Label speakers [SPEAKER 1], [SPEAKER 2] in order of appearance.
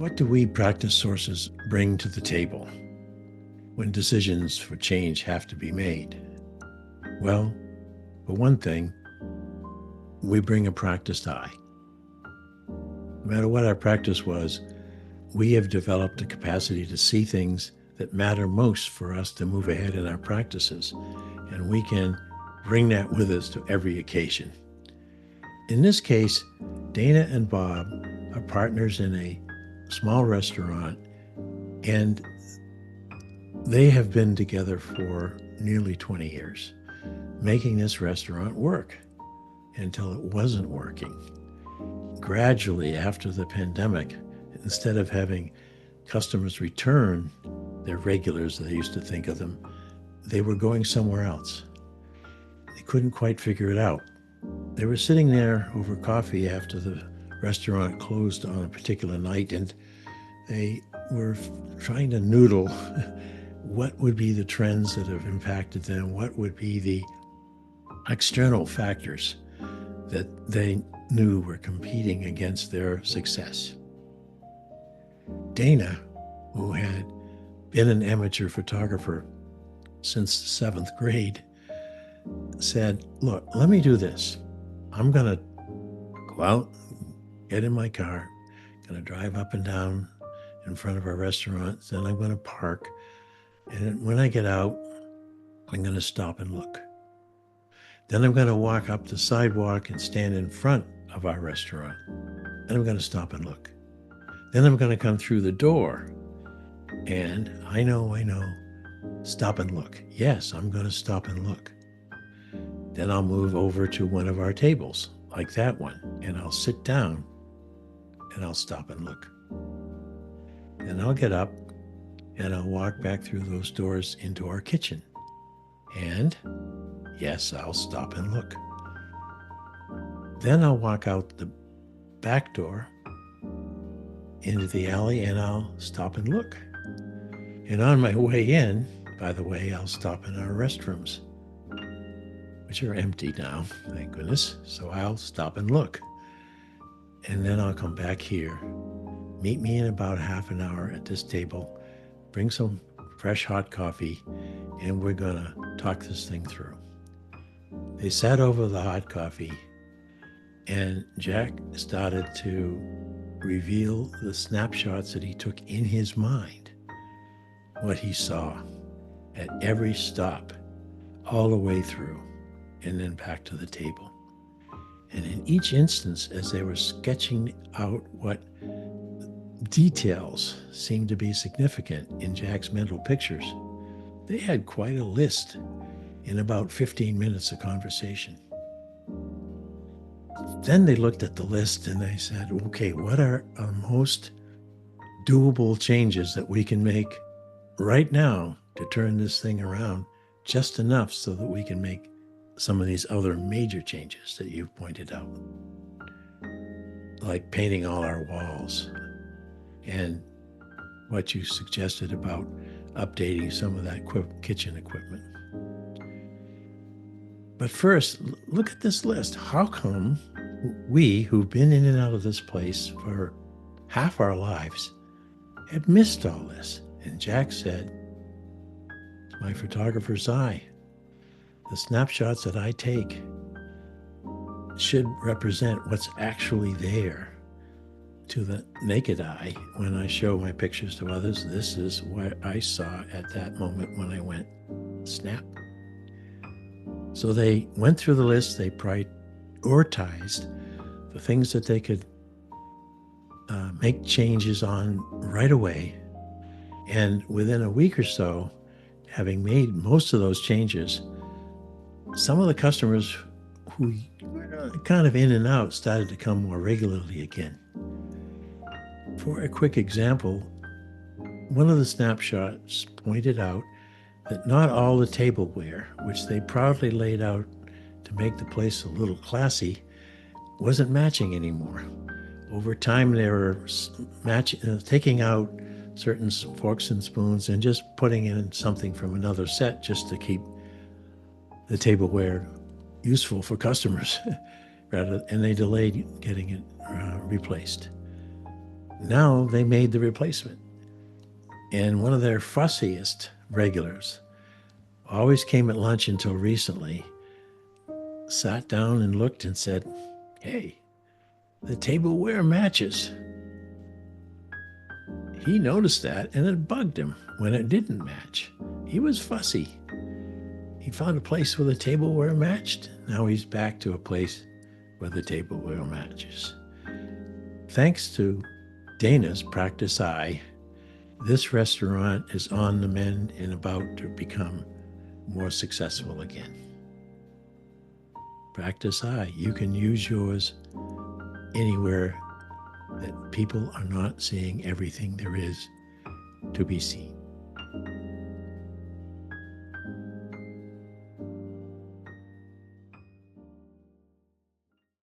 [SPEAKER 1] What do we practice sources bring to the table when decisions for change have to be made? Well, for one thing, we bring a practiced eye. No matter what our practice was, we have developed a capacity to see things that matter most for us to move ahead in our practices, and we can bring that with us to every occasion. In this case, Dana and Bob are partners in a small restaurant, and they have been together for nearly 20 years, making this restaurant work until it wasn't working. Gradually, after the pandemic, instead of having customers return their regulars, they used to think of them, they were going somewhere else. They couldn't quite figure it out. They were sitting there over coffee after the restaurant closed on a particular night, and they were trying to noodle what would be the trends that have impacted them, what would be the external factors that they knew were competing against their success. Dana, who had been an amateur photographer since the seventh grade, said, "Look, let me do this. I'm going to go out, get in my car, going to drive up and down in front of our restaurants, then I'm going to park. And when I get out, I'm going to stop and look. Then I'm going to walk up the sidewalk and stand in front of our restaurant. Then I'm going to stop and look. Then I'm going to come through the door. And I know, stop and look. Yes, I'm going to stop and look. Then I'll move over to one of our tables, like that one, and I'll sit down and I'll stop and look. Then I'll get up and I'll walk back through those doors into our kitchen. And yes, I'll stop and look. Then I'll walk out the back door into the alley and I'll stop and look. And on my way in, by the way, I'll stop in our restrooms, which are empty now, thank goodness. So I'll stop and look. And then I'll come back here. Meet me in about half an hour at this table. Bring some fresh hot coffee, and we're going to talk this thing through. They sat over the hot coffee, and Jack started to reveal the snapshots that he took in his mind, what he saw at every stop, all the way through, and then back to the table. And in each instance, as they were sketching out what details seemed to be significant in Jack's mental pictures, they had quite a list in about 15 minutes of conversation. Then they looked at the list and they said, okay, what are our most doable changes that we can make right now to turn this thing around just enough so that we can make some of these other major changes that you've pointed out, like painting all our walls and what you suggested about updating some of that kitchen equipment. But first, look at this list. How come we, who've been in and out of this place for half our lives, have missed all this? And Jack said, it's my photographer's eye. The snapshots that I take should represent what's actually there to the naked eye. When I show my pictures to others, this is what I saw at that moment when I went snap. So they went through the list, they prioritized the things that they could make changes on right away. And within a week or so, having made most of those changes, some of the customers who were kind of in and out started to come more regularly again. For a quick example, one of the snapshots pointed out that not all the tableware, which they proudly laid out to make the place a little classy, wasn't matching anymore. Over time, they were taking out certain forks and spoons and just putting in something from another set just to keep the tableware useful for customers, and they delayed getting it replaced. Now they made the replacement. And one of their fussiest regulars always came at lunch until recently, sat down and looked and said, "Hey, the tableware matches." He noticed that and it bugged him when it didn't match. He was fussy. He found a place where the tableware matched. Now he's back to a place where the tableware matches. Thanks to Dana's practice eye, this restaurant is on the mend and about to become more successful again. Practice eye. You can use yours anywhere that people are not seeing everything there is to be seen.